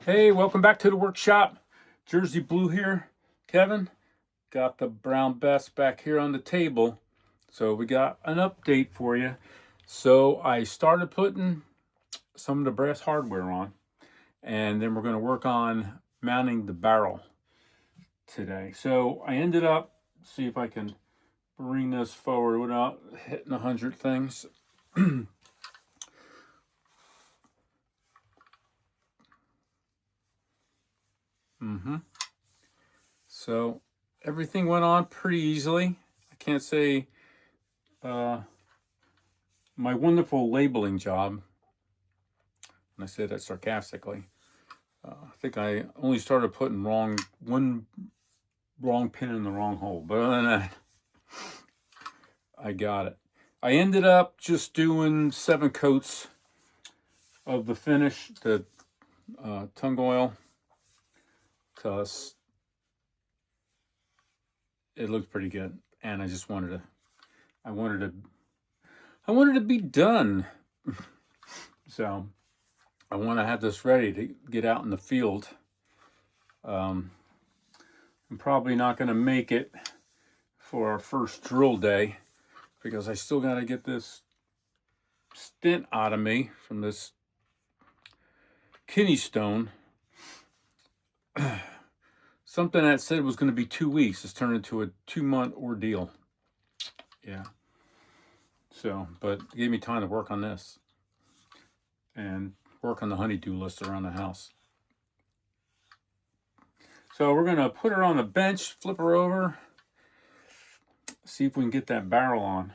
Hey, welcome back to the workshop. Jersey Blue here. Kevin, got the Brown Bess back here on the table. So we got an update for you. So I started putting some of the brass hardware on, and then we're going to work on mounting the barrel today. So I ended up, see if I can bring this forward without hitting 100 things. So everything went on pretty easily. I can't say my wonderful labeling job, and I say that sarcastically. I think I only started putting one wrong pin in the wrong hole, but other than that, I got it. I ended up just doing 7 coats of the finish, the tung oil, because it looked pretty good, and I just wanted to be done. So I want to have this ready to get out in the field. I'm probably not going to make it for our first drill day because I still got to get this stint out of me from this kidney stone. Something that said was going to be 2 weeks has turned into a 2-month ordeal. Yeah. So, but it gave me time to work on this and work on the honeydew list around the house. So we're going to put her on the bench, flip her over, see if we can get that barrel on.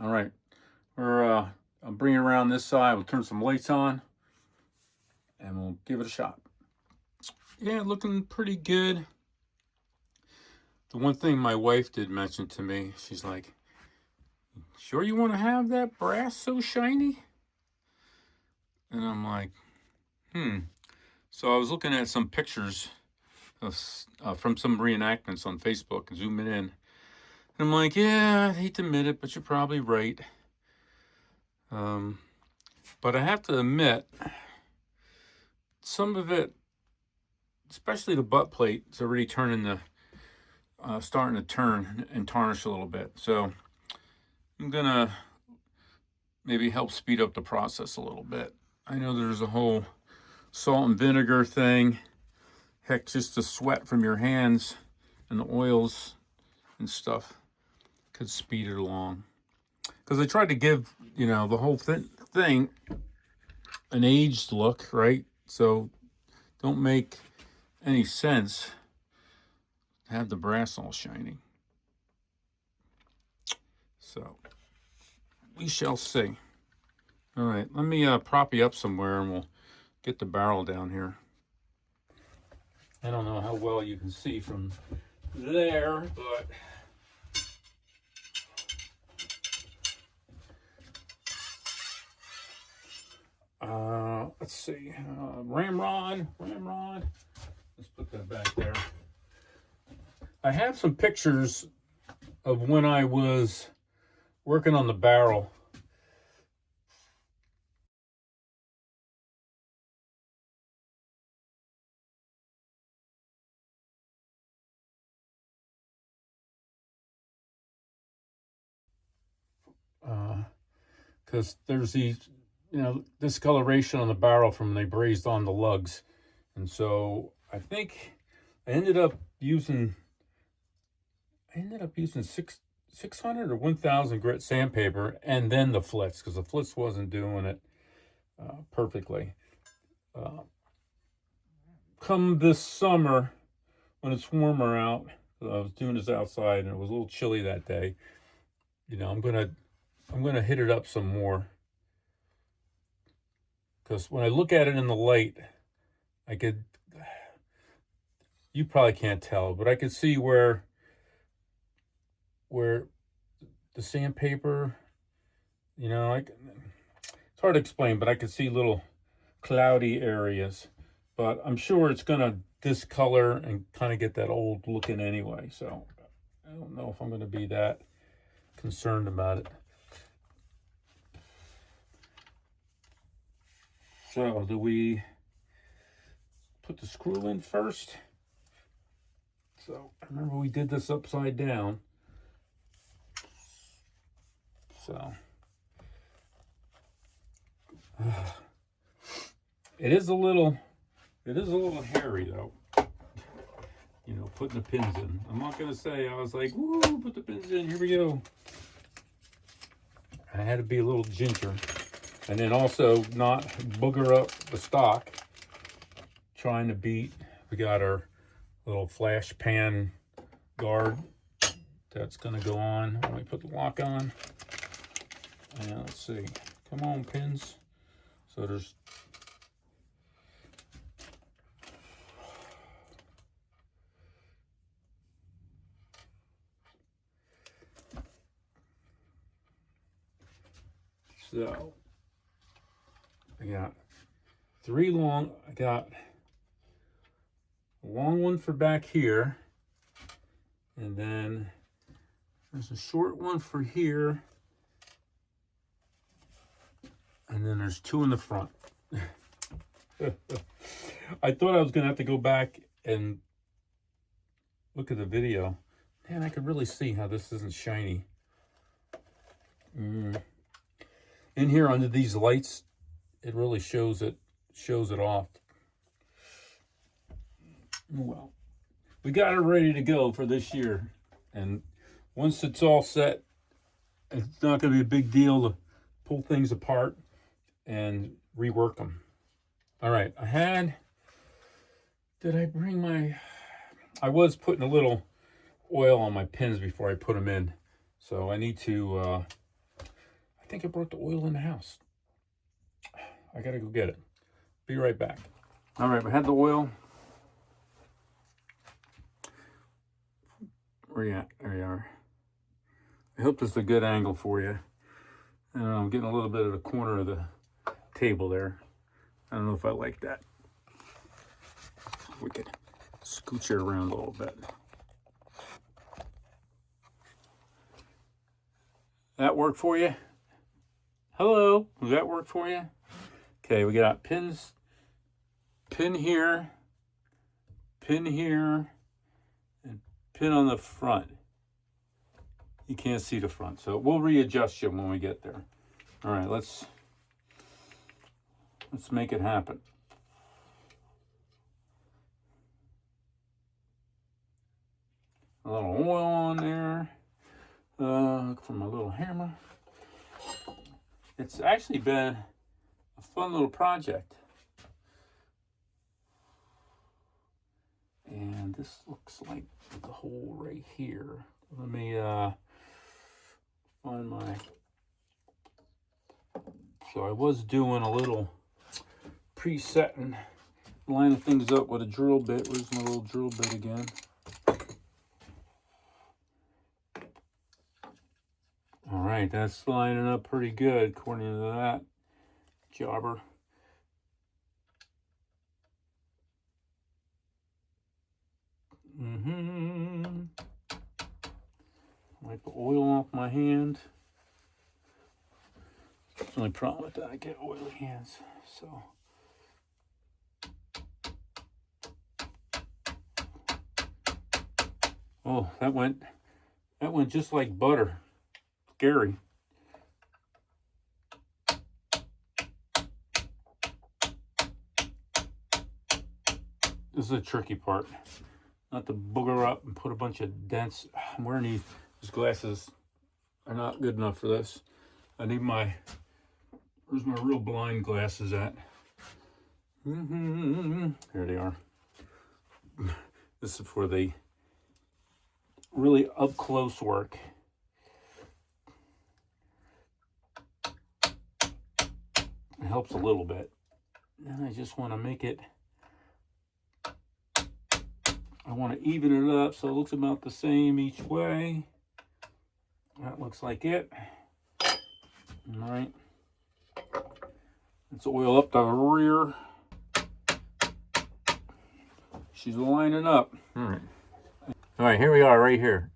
All right. I'll bring it around this side. We'll turn some lights on and we'll give it a shot. Yeah, looking pretty good. The one thing my wife did mention to me, she's like, "Sure you want to have that brass so shiny?" And I'm like, So I was looking at some pictures from some reenactments on Facebook, zooming in. And I'm like, yeah, I hate to admit it, but you're probably right. But I have to admit, some of it, especially the butt plate, is already starting to turn and tarnish a little bit. So I'm gonna maybe help speed up the process a little bit. I know there's a whole salt and vinegar thing. Heck, just the sweat from your hands and the oils and stuff could speed it along. Because I tried to give, the whole thing an aged look, right? So don't make any sense to have the brass all shiny. So we shall see. All right, let me prop you up somewhere and we'll get the barrel down here. I don't know how well you can see from there, but let's see. Ramrod. Let's put that back there. I have some pictures of when I was working on the barrel. Because there's these, discoloration on the barrel from when they brazed on the lugs. And so I think I ended up using 600 or 1,000 grit sandpaper and then the flitz, because the flitz wasn't doing it perfectly. Come this summer, when it's warmer out, I was doing this outside and it was a little chilly that day. I'm gonna hit it up some more, because when I look at it in the light, you probably can't tell, but I could see where the sandpaper, it's hard to explain, but I could see little cloudy areas. But I'm sure it's gonna discolor and kind of get that old looking anyway. So I don't know if I'm gonna be that concerned about it. So, do we put the screw in first? So, I remember we did this upside down. So, it is a little hairy though. You know, putting the pins in. I'm not gonna say I was like, woo, put the pins in, here we go. I had to be a little ginger. And then also not booger up the stock. Trying to beat, we got our little flash pan guard that's gonna go on when we put the lock on. And let's see, come on pins. So there's so I got I got a long one for back here, and then there's a short one for here, and then there's two in the front. I thought I was gonna have to go back and look at the video. Man, I could really see how this isn't shiny. In here under these lights, it really shows it off. Well, we got it ready to go for this year, and once it's all set, it's not going to be a big deal to pull things apart and rework them. All right, did I bring I was putting a little oil on my pins before I put them in, so I need to, I think I brought the oil in the house. I gotta go get it. Be right back. All right, we had the oil. Where you at? There you are. I hope this is a good angle for you. And I'm getting a little bit of the corner of the table there. I don't know if I like that. We could scooch it around a little bit. That work for you? Hello, does that work for you? Okay, we got pins, pin here, and pin on the front. You can't see the front, so we'll readjust you when we get there. All right, let's make it happen. A little oil on there. Look for my little hammer. It's actually been a fun little project. And this looks like the hole right here. Let me find my... So I was doing a little presetting, lining things up with a drill bit. Where's my little drill bit again? All right, that's lining up pretty good according to that jobber. Wipe the oil off my hand. That's the only problem with that, I get oily hands. So oh, that went just like butter. Scary. This is a tricky part. Not to booger up and put a bunch of dents. I'm wearing these glasses are not good enough for this. I need where's my real blind glasses at? Here they are. This is for the really up close work. It helps a little bit. And I just want to make it, I want to even it up so it looks about the same each way. That looks like it. All right. Let's oil up the rear. She's lining up. All right. All right, here we are right here.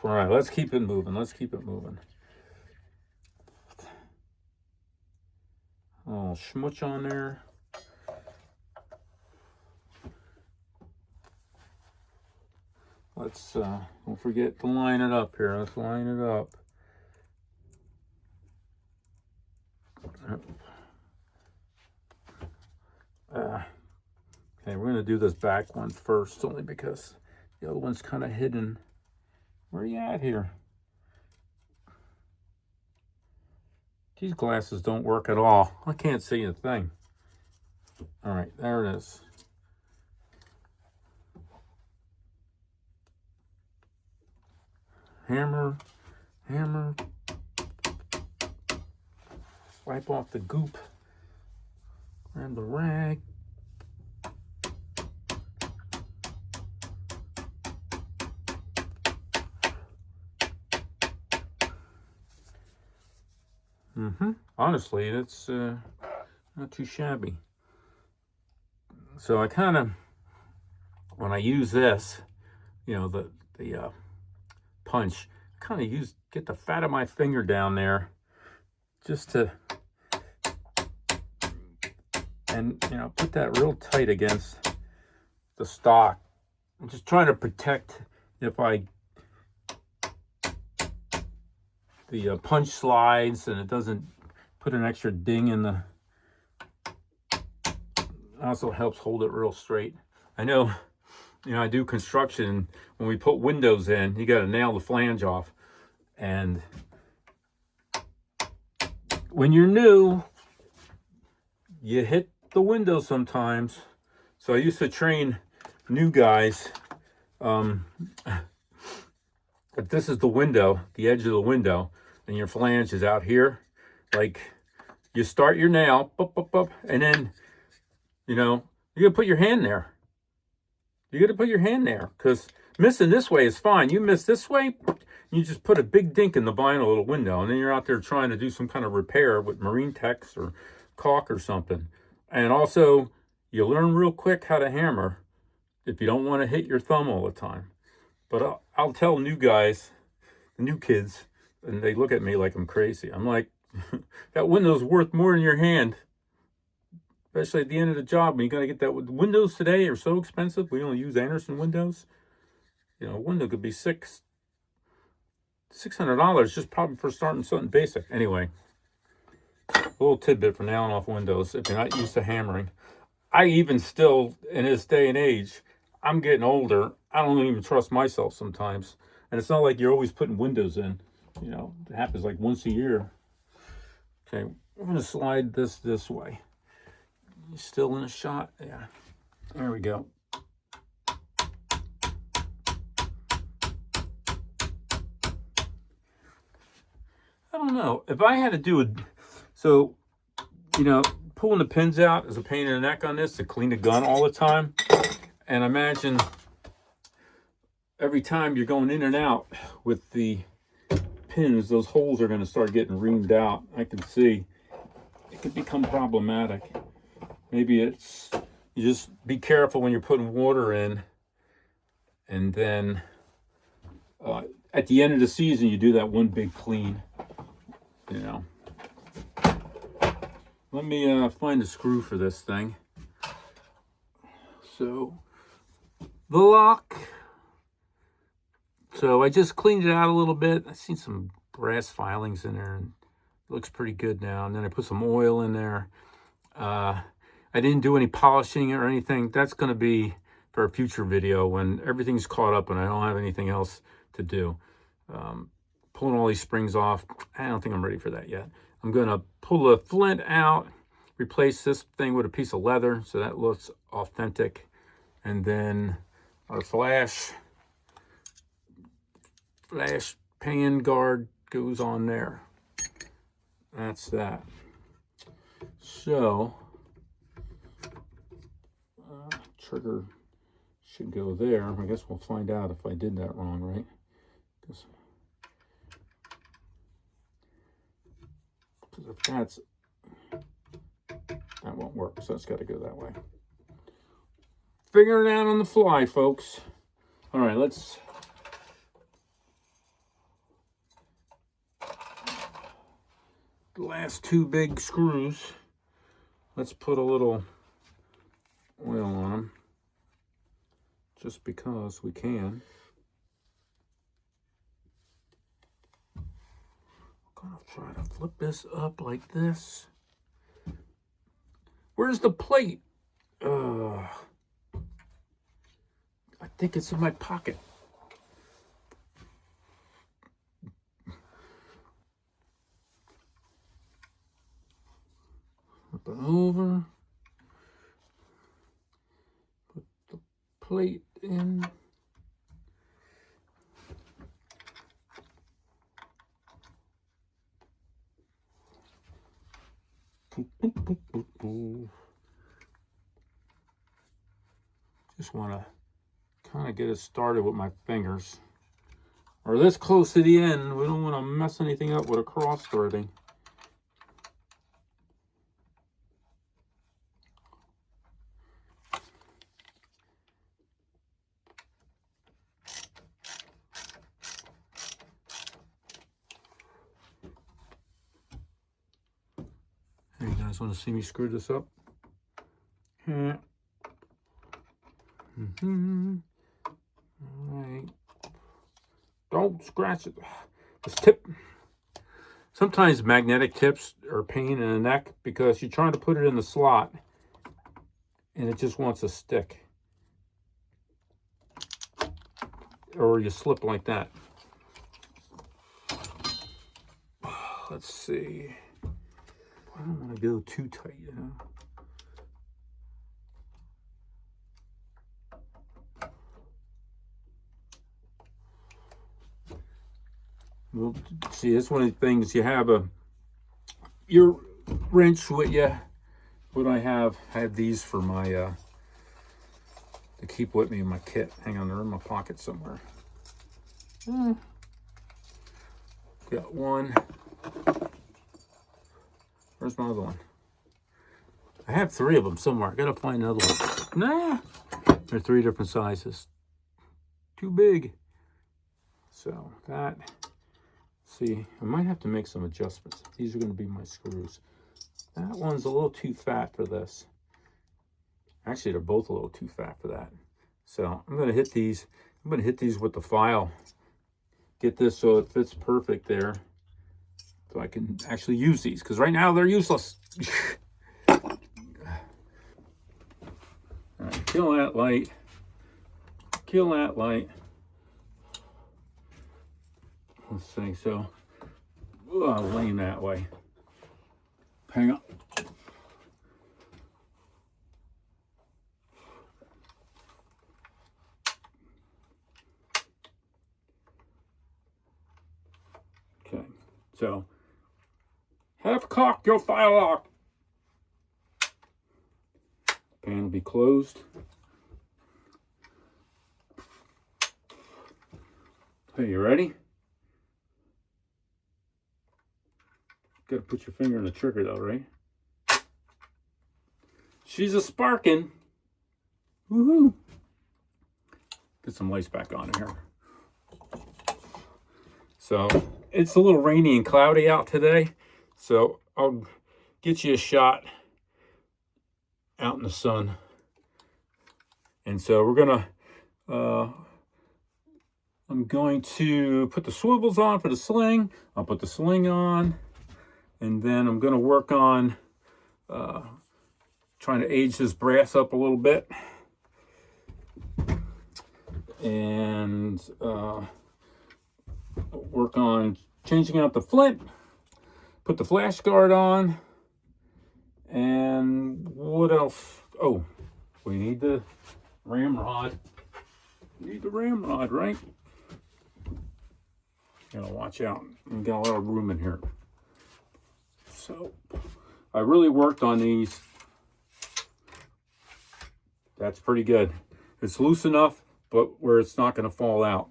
All right, let's keep it moving. Let's keep it moving. all schmutz on there. Let's, don't forget to line it up here. Let's line it up. Okay, we're going to do this back one first, only because the other one's kind of hidden. Where are you at here? These glasses don't work at all. I can't see a thing. All right, there it is. Hammer, hammer. Wipe off the goop. Grab the rag. Honestly, that's not too shabby. So I kind of, when I use this, you know, the punch, kind of get the fat of my finger down there, just to, and you know, put that real tight against the stock. I'm just trying to protect if the punch slides and it doesn't put an extra ding in the, also helps hold it real straight. I know, you know, I do construction. When we put windows in, you got to nail the flange off. And when you're new, you hit the window sometimes. So I used to train new guys. If this is the window, the edge of the window, and your flange is out here, like you start your nail, and then, you know, you gotta put your hand there. You gotta put your hand there, because missing this way is fine. You miss this way, you just put a big dink in the vinyl of the window, and then you're out there trying to do some kind of repair with Marine Tex or caulk or something. And also, you learn real quick how to hammer if you don't want to hit your thumb all the time. But I'll tell new guys, the new kids, and they look at me like I'm crazy. I'm like, that window's worth more than your hand, especially at the end of the job. When you got to get that. Windows today are so expensive. We only use Anderson windows. You know, a window could be $600 just probably for starting something basic. Anyway, a little tidbit for nailing off windows if you're not used to hammering. I even still, in this day and age, I'm getting older. I don't even trust myself sometimes. And it's not like you're always putting windows in. You know, it happens like once a year. Okay, we're going to slide this way. You still in a shot? Yeah. There we go. I don't know. If I had to do it, so, you know, pulling the pins out is a pain in the neck on this to clean the gun all the time. And imagine every time you're going in and out with the pins, those holes are going to start getting reamed out. I can see it could become problematic. Maybe it's, you just be careful when you're putting water in, and then at the end of the season you do that one big clean, you know. Let me find a screw for this thing. So the lock, so I just cleaned it out a little bit. I've seen some brass filings in there and it looks pretty good now. And then I put some oil in there. I didn't do any polishing or anything. That's going to be for a future video when everything's caught up and I don't have anything else to do. Pulling all these springs off, I don't think I'm ready for that yet. I'm going to pull the flint out, replace this thing with a piece of leather so that looks authentic. And then our flash pan guard goes on there. That's that. So trigger should go there. I guess we'll find out if I did that wrong, right? Because if that's, that won't work, so it's got to go that way. Figuring it out on the fly, folks. All right, let's the last two big screws. let's put a little oil on them, just because we can. I'm gonna try to flip this up like this. Where's the plate? I think it's in my pocket. Flip it over. Put the plate in. Just want to kind of get it started with my fingers. Or this close to the end, we don't want to mess anything up with a cross threading. Hey, you guys want to see me screw this up? Yeah. All right. Don't scratch it. This tip. Sometimes magnetic tips are a pain in the neck because you're trying to put it in the slot and it just wants to stick. Or you slip like that. Let's see. I don't want to go too tight, you know. Well, see, it's one of the things you have your wrench with you. What I have these for my to keep with me in my kit. Hang on, they're in my pocket somewhere. Got one. Where's my other one? I have 3 of them somewhere. I gotta find another one. Nah, they're 3 different sizes. Too big. So that. See, I might have to make some adjustments. These are going to be my screws. That one's a little too fat for this. Actually, they're both a little too fat for that. So I'm going to hit these. I'm going to hit these with the file. Get this so it fits perfect there. So I can actually use these. Because right now they're useless. All right, kill that light. Kill that light. Let's see, so laying that way. Hang on. Okay, so half cocked your file lock. Pan will be closed. Okay, you ready? Got to put your finger on the trigger though, right? She's a sparking. Woohoo! Get some lights back on here. So it's a little rainy and cloudy out today, so I'll get you a shot out in the sun. And so we're gonna I'm going to put the swivels on for the sling. I'll put the sling on. And then I'm going to work on trying to age this brass up a little bit. And work on changing out the flint. Put the flash guard on. And what else? Oh, we need the ramrod. We need the ramrod, right? Gotta watch out. We got a lot of room in here. So I really worked on these. That's pretty good. It's loose enough, but where it's not going to fall out.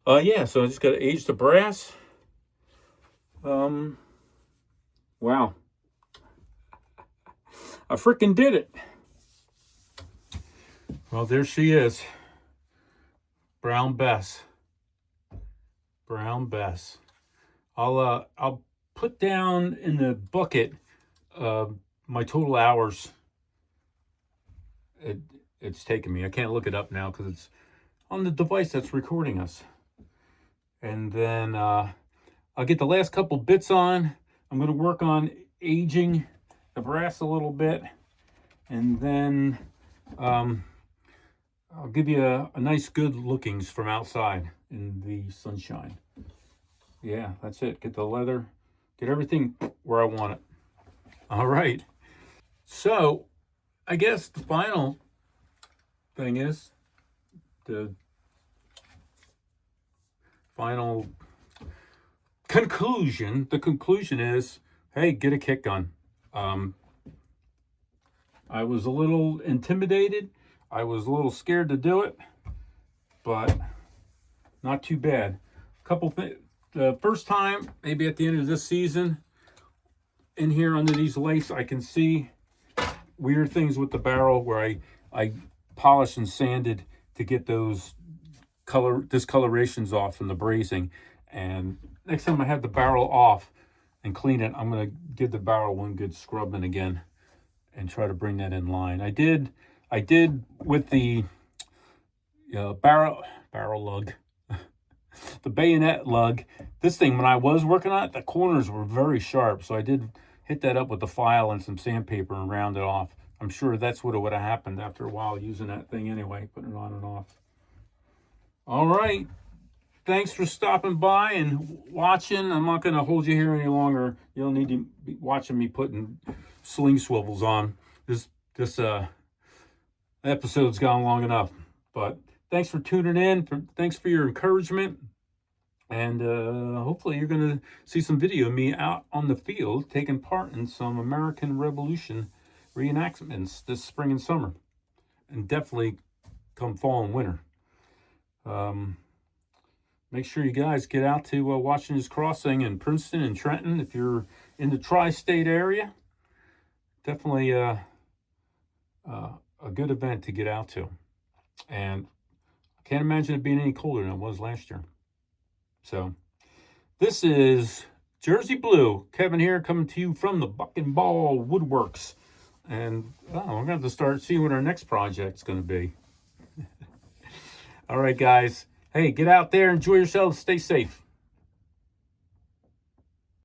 Yeah, so I just got to age the brass. Wow. I freaking did it. Well, there she is. Brown Bess. Brown Bess. I'll put down in the bucket my total hours it's taken me. I can't look it up now because it's on the device that's recording us. And then I'll get the last couple bits on. I'm going to work on aging the brass a little bit, and then I'll give you a nice good lookings from outside in the sunshine. Yeah, that's it. Get the leather, get everything where I want it. All right. So I guess the final thing is the final conclusion. The conclusion is, hey, get a kit gun. I was a little intimidated. I was a little scared to do it, but not too bad. Couple things. The first time, maybe at the end of this season, in here under these lace, I can see weird things with the barrel where I polished and sanded to get those discolorations off from the brazing. And next time I have the barrel off and clean it, I'm going to give the barrel one good scrubbing again and try to bring that in line. I did with the barrel lug, the bayonet lug. This thing, when I was working on it, the corners were very sharp, so I did hit that up with the file and some sandpaper and round it off. I'm sure that's what would have happened after a while using that thing anyway, putting it on and off. All right. Thanks for stopping by and watching. I'm not going to hold you here any longer. You don't need to be watching me putting sling swivels on. This episode's gone long enough. But thanks for tuning in. Thanks for your encouragement. And hopefully you're going to see some video of me out on the field taking part in some American Revolution reenactments this spring and summer. And definitely come fall and winter. Make sure you guys get out to Washington's Crossing in Princeton and Trenton if you're in the tri-state area. Definitely a good event to get out to. And I can't imagine it being any colder than it was last year. So this is Jersey Blue. Kevin here, coming to you from the Buck and Ball Woodworks. And we're going to have to start seeing what our next project's going to be. All right, guys. Hey, get out there, enjoy yourselves, stay safe.